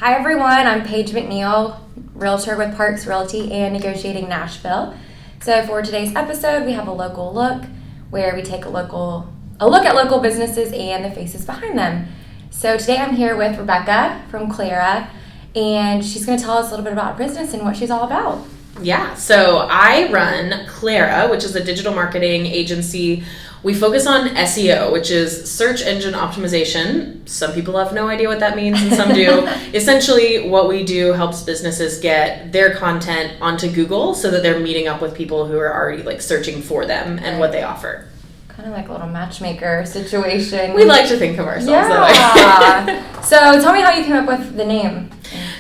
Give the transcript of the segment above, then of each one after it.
Hi everyone, I'm Paige McNeil, Realtor with Parks Realty and Negotiating Nashville. So for today's episode, we have a local look where we take a look at local businesses and the faces behind them. So today I'm here with Rebecca from Clara, and she's going to tell us a little bit about her business and what she's all about. Yeah, so I run Clara, which is a digital marketing agency. We focus on SEO, which is search engine optimization. Some people have no idea what that means and some do. Essentially, what we do helps businesses get their content onto Google so that they're meeting up with people who are already searching for them and what they offer. Kind of like a little matchmaker situation. We like to think of ourselves that way. So tell me how you came up with the name.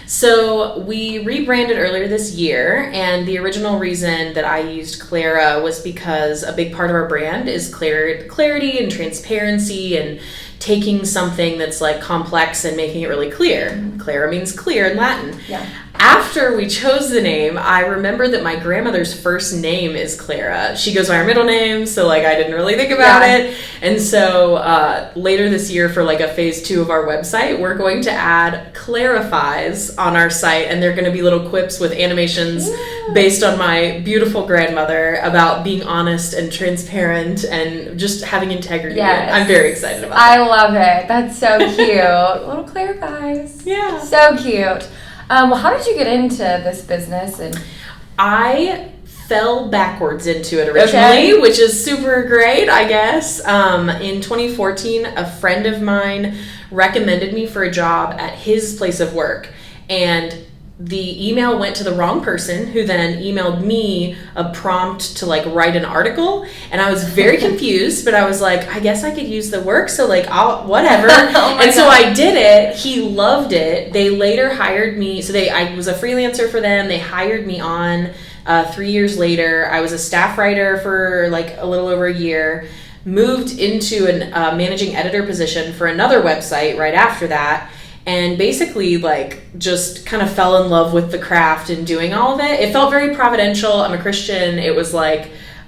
So we rebranded earlier this year, and the original reason that I used Clara was because a big part of our brand is clarity and transparency and taking something that's complex and making it really clear. Mm-hmm. Clara means clear in Latin. Yeah. After we chose the name, I remembered that my grandmother's first name is Clara. She goes by her middle name, so I didn't really think about it. And so later this year for a phase 2 of our website, we're going to add clarifies on our site, and they're going to be little quips with animations based on my beautiful grandmother about being honest and transparent and just having integrity. Yes. I'm very excited about that. I love it. That's so cute. Little clarifies. Yeah. So cute. Well, how did you get into this business? And I fell backwards into it originally, which is super great, I guess. In 2014, a friend of mine recommended me for a job at his place of work, and the email went to the wrong person, who then emailed me a prompt to write an article, and I was very confused, but I was I guess I could use the work, so I'll whatever. So I did it. He loved it. They later hired me. So I was a freelancer for them. They hired me on 3 years later. I was a staff writer for a little over a year. Moved into a managing editor position for another website right after that. And basically, just kind of fell in love with the craft and doing all of it. It felt very providential. I'm a Christian. It was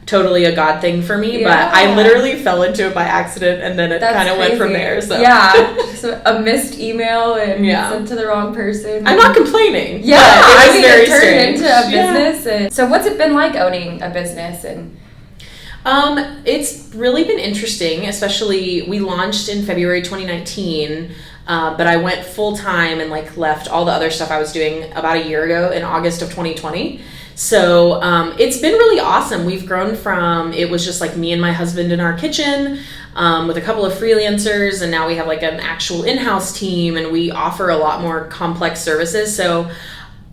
totally a God thing for me. Yeah. But I literally fell into it by accident, and then it kind of went from there. So yeah, just a missed email and sent to the wrong person. I'm not complaining. Yeah, it turned into a business. And so what's it been like owning a business? And it's really been interesting. Especially, we launched in February 2019. But I went full-time and left all the other stuff I was doing about a year ago in August of 2020. So it's been really awesome. We've grown from, it was just me and my husband in our kitchen with a couple of freelancers, and now we have an actual in-house team, and we offer a lot more complex services. So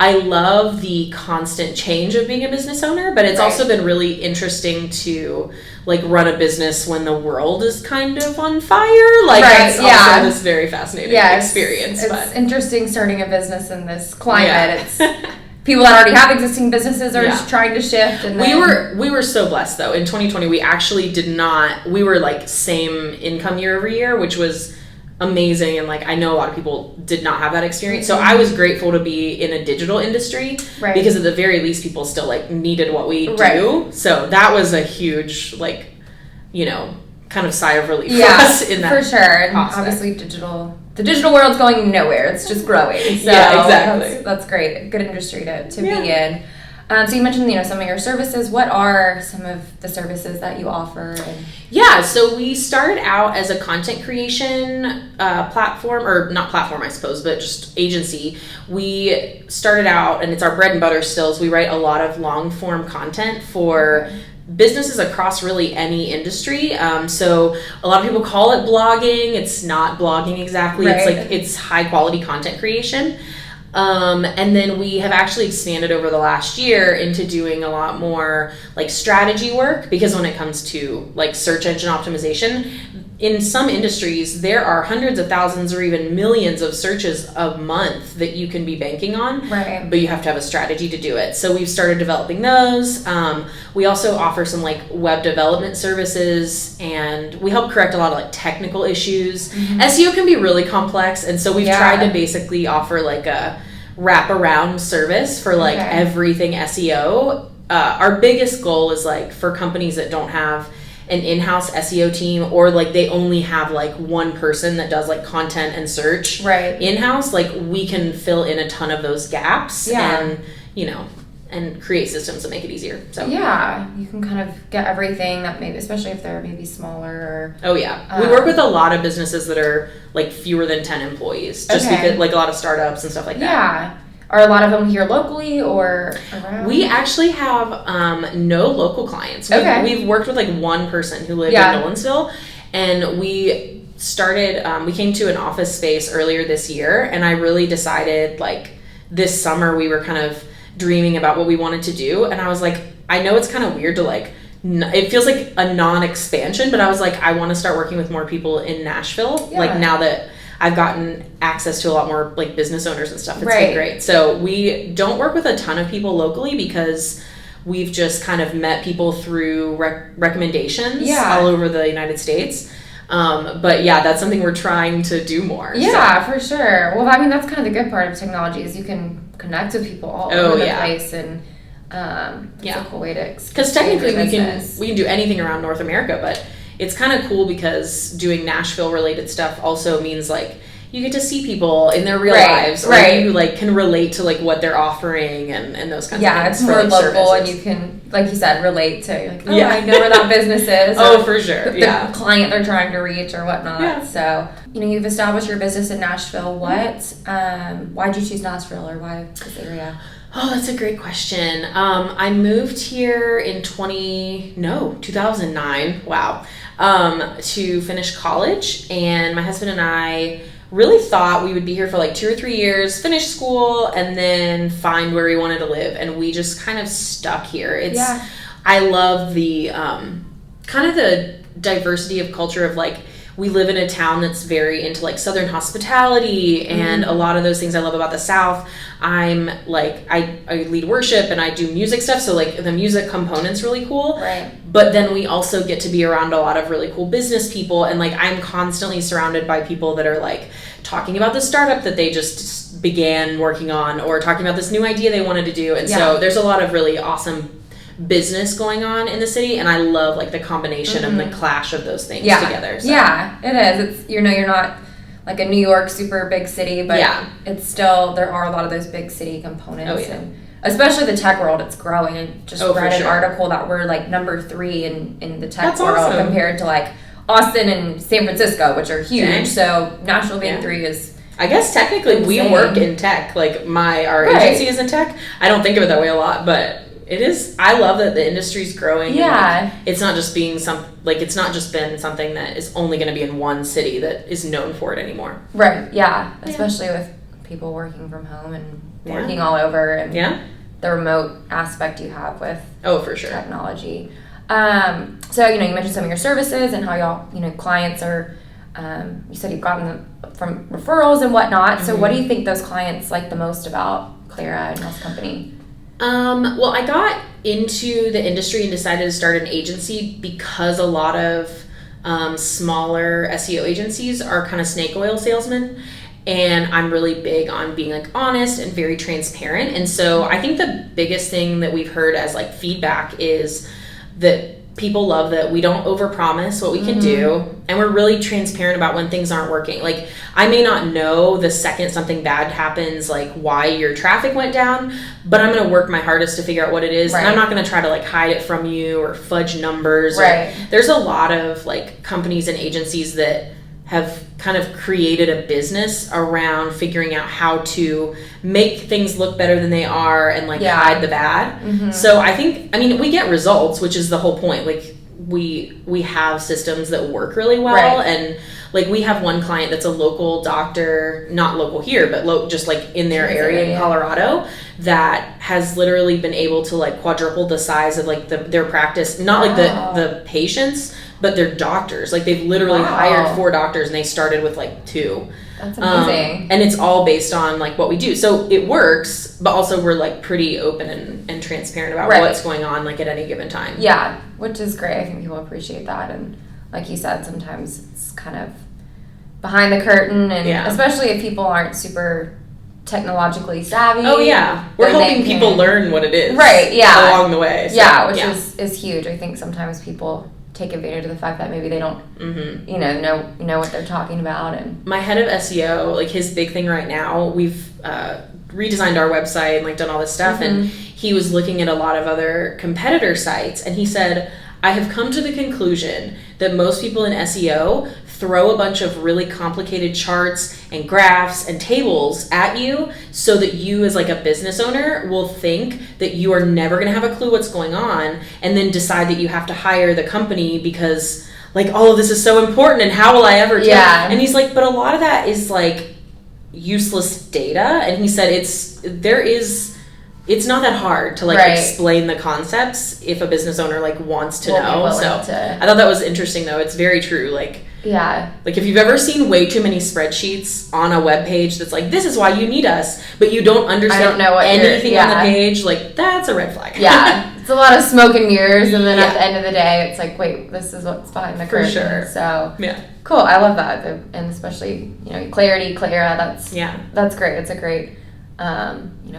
I love the constant change of being a business owner, but it's also been really interesting to run a business when the world is kind of on fire. It's also this very fascinating experience. It's interesting starting a business in this climate. It's people that already have existing businesses are just trying to shift. And we were so blessed though. In 2020, we actually did not. We were same income year over year, which was amazing, and I know a lot of people did not have that experience. So I was grateful to be in a digital industry because at the very least people still needed what we do. So that was a huge kind of sigh of relief for us in that. For sure. And obviously the digital world's going nowhere. It's just growing. So exactly. That's great. Good industry to be in. So you mentioned, some of your services. What are some of the services that you offer? So we started out as a content creation platform, or not platform, I suppose, but just agency. We started out, and it's our bread and butter still, is we write a lot of long form content for businesses across really any industry. So a lot of people call it blogging. It's not blogging exactly. It's high quality content creation. And then we have actually expanded over the last year into doing a lot more strategy work, because when it comes to search engine optimization, in some industries there are hundreds of thousands or even millions of searches a month that you can be banking on, but you have to have a strategy to do it. So we've started developing those. We also offer some web development services, and we help correct a lot of technical issues. SEO can be really complex, and so we've tried to basically offer a wraparound service for everything SEO. Our biggest goal is for companies that don't have an in-house SEO team, or like they only have like one person that does like content and search in-house, like we can fill in a ton of those gaps and, you know, and create systems that make it easier. So yeah, you can kind of get everything that maybe, especially if they're maybe smaller. Or, we work with a lot of businesses that are like fewer than 10 employees, just because like a lot of startups and stuff like that. Yeah. Are a lot of them here locally or around? We actually have no local clients. We've worked with like one person who lived in Nolensville, and we started, we came to an office space earlier this year, and I really decided like this summer we were kind of dreaming about what we wanted to do, and I was like, I know it's kind of weird to like, it feels like a non-expansion, but I was like, I want to start working with more people in Nashville, like now that I've gotten access to a lot more like business owners and stuff. It's been great. So we don't work with a ton of people locally because we've just kind of met people through recommendations all over the United States. But yeah, that's something we're trying to do more. Yeah, for sure. Well, I mean, that's kind of the good part of technology is you can connect with people all over the place, and it's a cool way to. Because technically we can do anything around North America, but it's kind of cool because doing Nashville related stuff also means like you get to see people in their real lives, or you like can relate to like what they're offering and those kinds of things. Yeah, it's more local, and you can, like you said, relate to like, I know where that business is. For sure. The client they're trying to reach or whatnot. Yeah. So, you know, you've established your business in Nashville. Why'd you choose Nashville, or why this area? Oh, that's a great question. I moved here in 2009. Wow. To finish college, and my husband and I really thought we would be here for like 2 or 3 years, finish school, and then find where we wanted to live, and we just kind of stuck here. I love the kind of the diversity of culture of like, we live in a town that's very into like Southern hospitality and a lot of those things I love about the South. I'm like, I lead worship and I do music stuff. So like the music component's really cool. Right. But then we also get to be around a lot of really cool business people. And like, I'm constantly surrounded by people that are like talking about the startup that they just began working on, or talking about this new idea they wanted to do. And so there's a lot of really awesome business going on in the city, and I love like the combination and the clash of those things together. So. Yeah, it is. It's, you know, you're not like a New York super big city, but it's still, there are a lot of those big city components. And especially the tech world, it's growing. I just read an article that we're like number 3 in the tech world compared to like Austin and San Francisco, which are huge. Dang. So Nashville being 3 is, I guess technically insane. We work in tech. Like our agency is in tech. I don't think of it that way a lot, but it is. I love that the industry's growing. Yeah. And, like, it's not just being it's not just been something that is only going to be in one city that is known for it anymore. Right. Yeah. Especially with people working from home and working all over, and the remote aspect you have with for sure technology. So, you know, you mentioned some of your services and how y'all, you know, clients are, you said you've gotten them from referrals and whatnot. So what do you think those clients like the most about Clara and y'all's company? Well, I got into the industry and decided to start an agency because a lot of smaller SEO agencies are kind of snake oil salesmen. And I'm really big on being like honest and very transparent. And so I think the biggest thing that we've heard as like feedback is that people love that we don't overpromise what we can do, and we're really transparent about when things aren't working. Like, I may not know the second something bad happens, like why your traffic went down, but I'm going to work my hardest to figure out what it is. And I'm not going to try to like hide it from you or fudge numbers. There's a lot of like companies and agencies that have kind of created a business around figuring out how to make things look better than they are and like hide the bad. So I mean, we get results, which is the whole point. Like we have systems that work really well. And like we have one client that's a local doctor, not local here, but just like in their area in Colorado, that has literally been able to like quadruple the size of like their practice, not like the patients, but they're doctors. Like they've literally hired 4 doctors and they started with like 2. That's amazing. And it's all based on like what we do. So it works, but also we're like pretty open and transparent about what's going on like at any given time. Yeah, which is great. I think people appreciate that. And like you said, sometimes it's kind of behind the curtain, and especially if people aren't super technologically savvy. We're hoping people learn what it is. Right, along the way. So, which is huge. I think sometimes people take advantage of the fact that maybe they don't, know what they're talking about. And my head of SEO, like his big thing right now, we've redesigned our website and like done all this stuff, and he was looking at a lot of other competitor sites, and he said, I have come to the conclusion that most people in SEO throw a bunch of really complicated charts and graphs and tables at you so that you as like a business owner will think that you are never going to have a clue what's going on, and then decide that you have to hire the company because like all of this is so important and how will I ever do it? And he's like, but a lot of that is like useless data. And he said it's not that hard to like explain the concepts if a business owner like wants to know. So I thought that was interesting though. It's very true. Like if you've ever seen way too many spreadsheets on a web page that's like, this is why you need us, but you don't understand anything on the page, like that's a red flag. It's a lot of smoke and mirrors, and then at the end of the day it's like, wait, this is what's behind the curtain. For sure. So cool. I love that. And especially, clarity, Clara, that's great. It's a great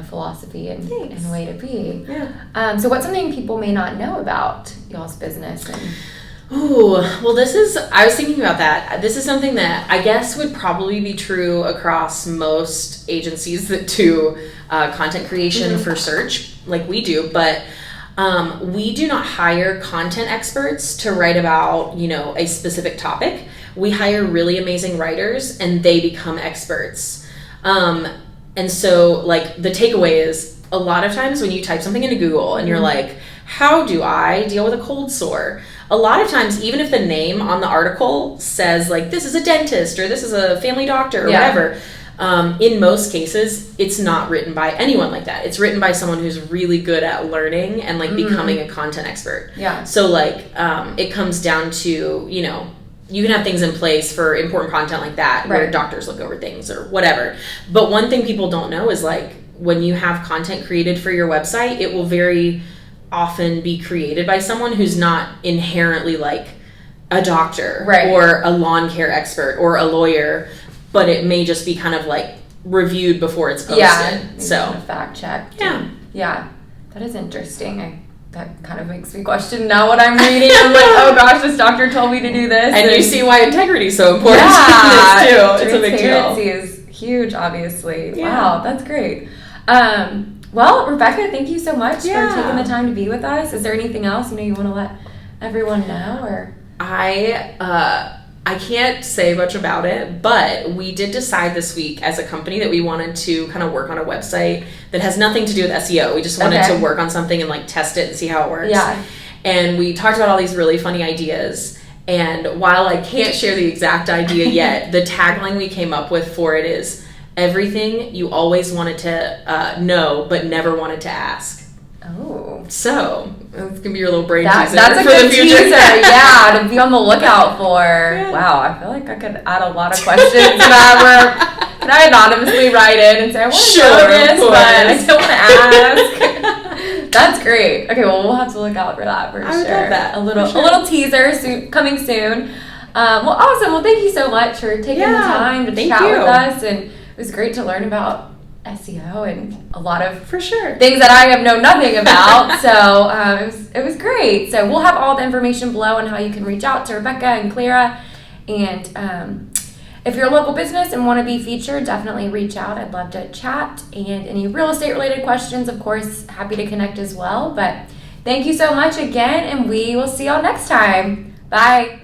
philosophy and way to be. So what's something people may not know about y'all's business? I was thinking about that. This is something that I guess would probably be true across most agencies that do content creation for search like we do, but we do not hire content experts to write about, a specific topic. We hire really amazing writers and they become experts. And so like the takeaway is a lot of times when you type something into Google and you're like, how do I deal with a cold sore? A lot of times, even if the name on the article says like, this is a dentist or this is a family doctor or whatever, in most cases, it's not written by anyone like that. It's written by someone who's really good at learning and like becoming a content expert. So like, it comes down to, you can have things in place for important content like that where doctors look over things or whatever. But one thing people don't know is like when you have content created for your website, it will very often be created by someone who's not inherently like a doctor or a lawn care expert or a lawyer, but it may just be kind of like reviewed before it's posted. So fact checked. That is interesting. That kind of makes me question now what I'm reading. I'm like, oh gosh, this doctor told me to do this. And you see why integrity is so important in this too. It's a big deal. Transparency is huge, obviously. Wow, that's great. Well, Rebecca, thank you so much for taking the time to be with us. Is there anything else you want to let everyone know? Or I can't say much about it, but we did decide this week as a company that we wanted to kind of work on a website that has nothing to do with SEO. We just wanted to work on something and like test it and see how it works. And we talked about all these really funny ideas. And while I can't share the exact idea yet, the tagline we came up with for it is everything you always wanted to know but never wanted to ask. Oh. So, it's going to be your little brain teaser that's a for good the future. Teaser, to be on the lookout for. Wow, I feel like I could add a lot of questions that can I anonymously write in and say, I want to know this, but I still want to ask. That's great. Okay, well, we'll have to look out for that for sure. I would love that. A little teaser coming soon. Well, awesome. Well, thank you so much for taking the time to chat with us, and it was great to learn about SEO and a lot of things that I have known nothing about. So it was great. So we'll have all the information below on how you can reach out to Rebecca and Clara. And if you're a local business and want to be featured, definitely reach out. I'd love to chat. And any real estate related questions, of course, happy to connect as well. But thank you so much again, and we will see y'all next time. Bye.